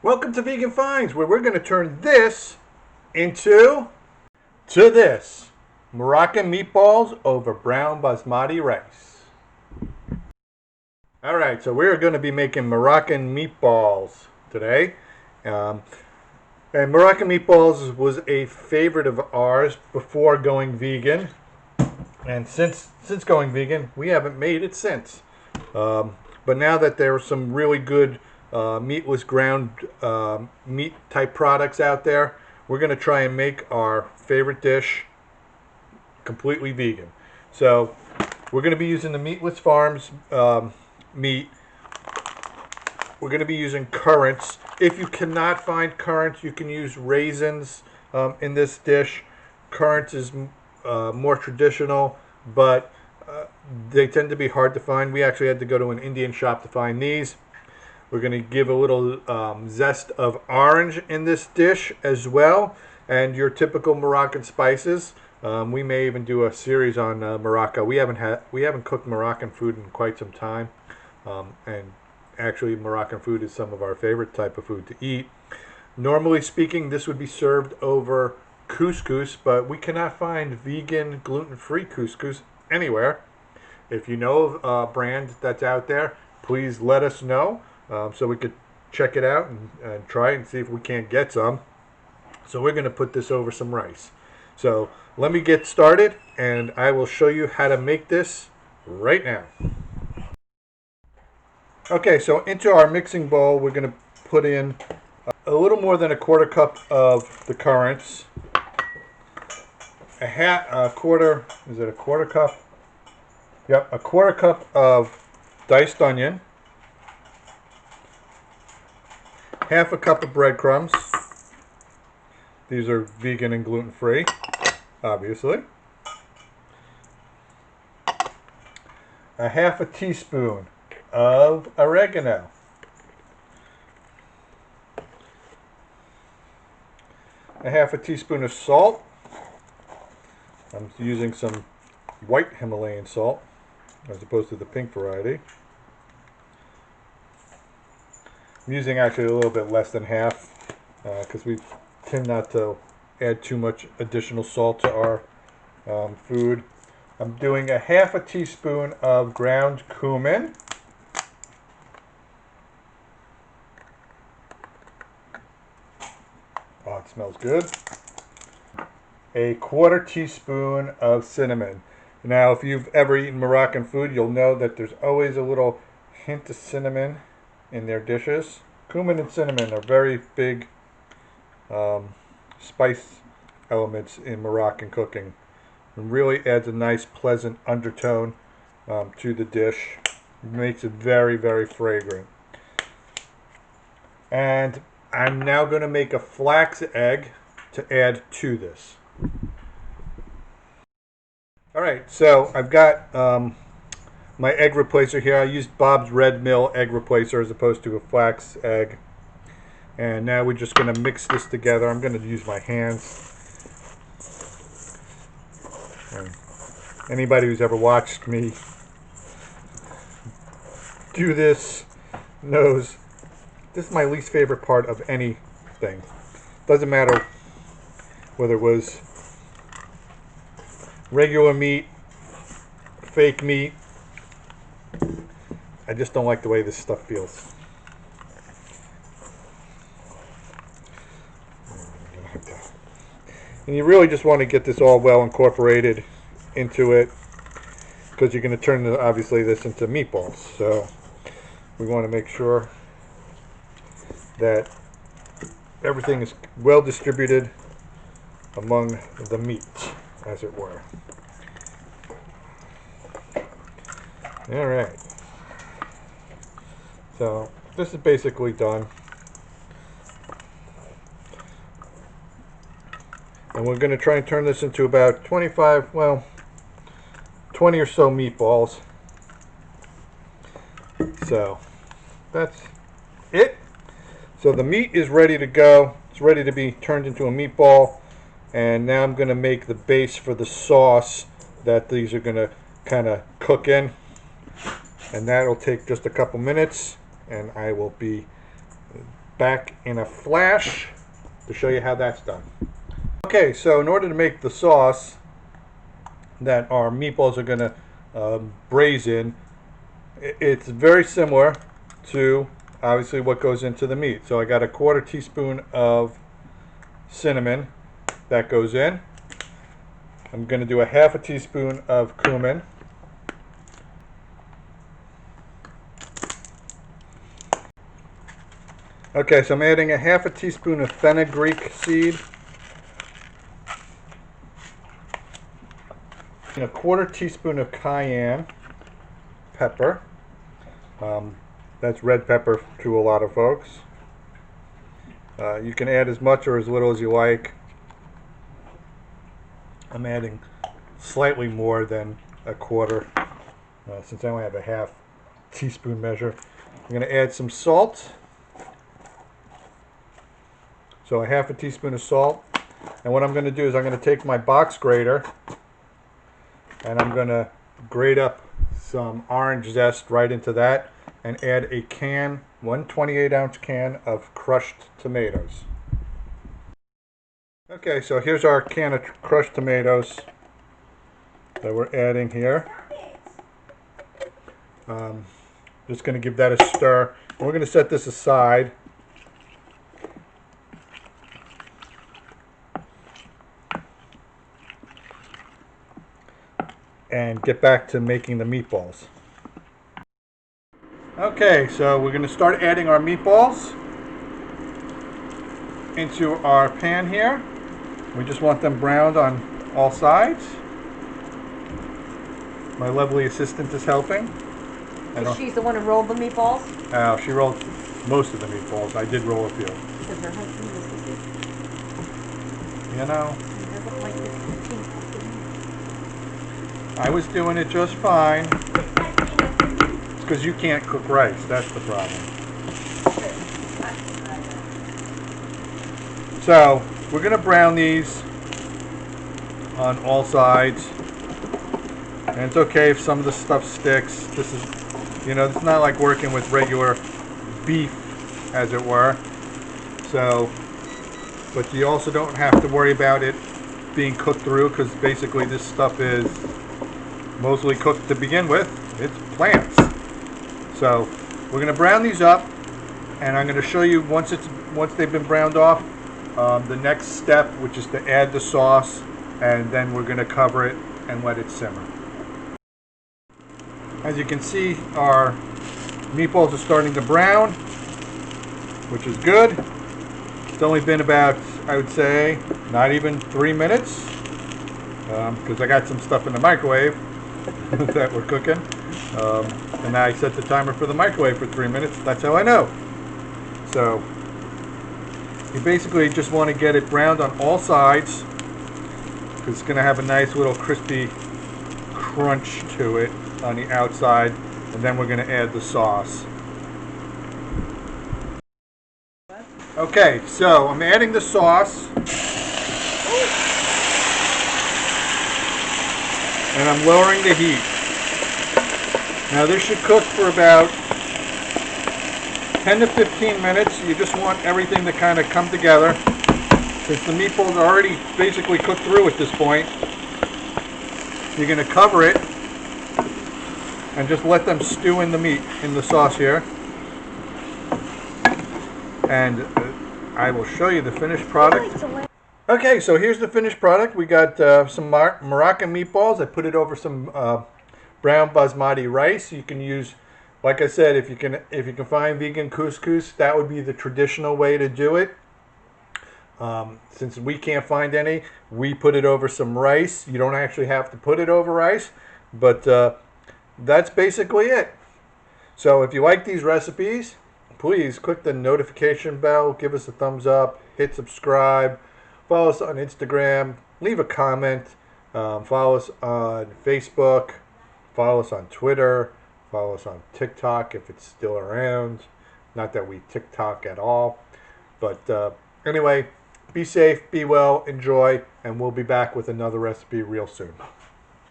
Welcome to Vegan Finds, where we're going to turn this into this. Moroccan meatballs over brown basmati rice. Alright, so we're going to be making Moroccan meatballs today. And Moroccan meatballs was a favorite of ours before going vegan. And since going vegan, we haven't made it since. But now that there are some really good meatless ground meat type products out there, we're going to try and make our favorite dish completely vegan. So we're going to be using the Meatless Farms meat. We're going to be using currants. If you cannot find currants, you can use raisins in this dish. Currants is more traditional, but they tend to be hard to find. We actually had to go to an Indian shop to find these. We're going to give a little zest of orange in this dish as well, and your typical Moroccan spices. We may even do a series on Morocco. We haven't cooked Moroccan food in quite some time, and actually Moroccan food is some of our favorite type of food to eat. Normally speaking, this would be served over couscous, but we cannot find vegan, gluten-free couscous anywhere. If you know of a brand that's out there, please let us know so we could check it out and try and see if we can't get some. So we're going to put this over some rice. So let me get started and I will show you how to make this right now. Okay, so into our mixing bowl, we're going to put in a little more than a quarter cup of the currants. A quarter cup? Yep, a quarter cup of diced onion. Half a cup of breadcrumbs. These are vegan and gluten-free, obviously. A half a teaspoon of oregano. A half a teaspoon of salt. I'm using some white Himalayan salt as opposed to the pink variety. I'm using actually a little bit less than half because we tend not to add too much additional salt to our food. I'm doing a half a teaspoon of ground cumin. Oh, it smells good. A quarter teaspoon of cinnamon. Now, if you've ever eaten Moroccan food, you'll know that there's always a little hint of cinnamon in their dishes. Cumin and cinnamon are very big spice elements in Moroccan cooking. It really adds a nice, pleasant undertone to the dish. It makes it very, very fragrant. And I'm now going to make a flax egg to add to this. Alright, so I've got my egg replacer here. I used Bob's Red Mill egg replacer as opposed to a flax egg. And now we're just going to mix this together. I'm going to use my hands. And anybody who's ever watched me do this knows this is my least favorite part of anything. Doesn't matter whether it was regular meat, fake meat. I just don't like the way this stuff feels. And you really just want to get this all well incorporated into it because you're going to turn, obviously, this into meatballs. So we want to make sure that everything is well distributed among the meat, as it were. Alright. So this is basically done. And we're going to try and turn this into about 20 or so meatballs. So that's it. So the meat is ready to go. It's ready to be turned into a meatball. And now I'm going to make the base for the sauce that these are going to kind of cook in. And that'll take just a couple minutes. And I will be back in a flash to show you how that's done. Okay, so in order to make the sauce that our meatballs are going to braise in, it's very similar to obviously what goes into the meat. So I got a 1/4 teaspoon of cinnamon that goes in. I'm going to do a 1/2 teaspoon of cumin. Okay, so I'm adding a 1/2 teaspoon of fenugreek seed. And a 1/4 teaspoon of cayenne pepper. That's red pepper to a lot of folks. You can add as much or as little as you like. I'm adding slightly more than a 1/4 since I only have a 1/2 teaspoon measure. I'm going to add some salt. So a 1/2 teaspoon of salt. And what I'm going to do is I'm going to take my box grater and I'm going to grate up some orange zest right into that and add a can, 1 28-ounce can of crushed tomatoes. Okay, so here's our can of crushed tomatoes that we're adding here. Just going to give that a stir. And we're going to set this aside. And get back to making the meatballs. Okay, so we're going to start adding our meatballs into our pan here. We just want them browned on all sides. My lovely assistant is helping. She's the one who rolled the meatballs? Oh, she rolled most of the meatballs. I did roll a few. Because her husband was You know, he doesn't like this routine. I was doing it just fine. It's because you can't cook rice. That's the problem. So, we're going to brown these on all sides. And it's okay if some of the stuff sticks. This is, you know, it's not like working with regular beef, as it were. So, but you also don't have to worry about it being cooked through, because basically this stuff is mostly cooked to begin with. It's plants. So we're going to brown these up, and I'm going to show you once they've been browned off, the next step, which is to add the sauce, and then we're going to cover it and let it simmer. As you can see, our meatballs are starting to brown, which is good. It's only been about, I would say, not even 3 minutes, because I got some stuff in the microwave that we're cooking. And I set the timer for the microwave for 3 minutes. That's how I know. So you basically just want to get it browned on all sides, because it's going to have a nice little crispy crunch to it on the outside, and then we're going to add the sauce. Okay, so I'm adding the sauce, and I'm lowering the heat. Now this should cook for about 10 to 15 minutes. You just want everything to kind of come together. Since the meatballs are already basically cooked through at this point, you're going to cover it and just let them stew in the meat, in the sauce here. And I will show you the finished product. Okay, so here's the finished product. We got some Moroccan meatballs. I put it over some brown basmati rice. You can use, like I said, if you can find vegan couscous, that would be the traditional way to do it. Since we can't find any, we put it over some rice. You don't actually have to put it over rice, but that's basically it. So if you like these recipes, please click the notification bell, give us a thumbs up, hit subscribe, follow us on Instagram, leave a comment, follow us on Facebook, follow us on Twitter, follow us on TikTok if it's still around. Not that we TikTok at all. But anyway, be safe, be well, enjoy, and we'll be back with another recipe real soon.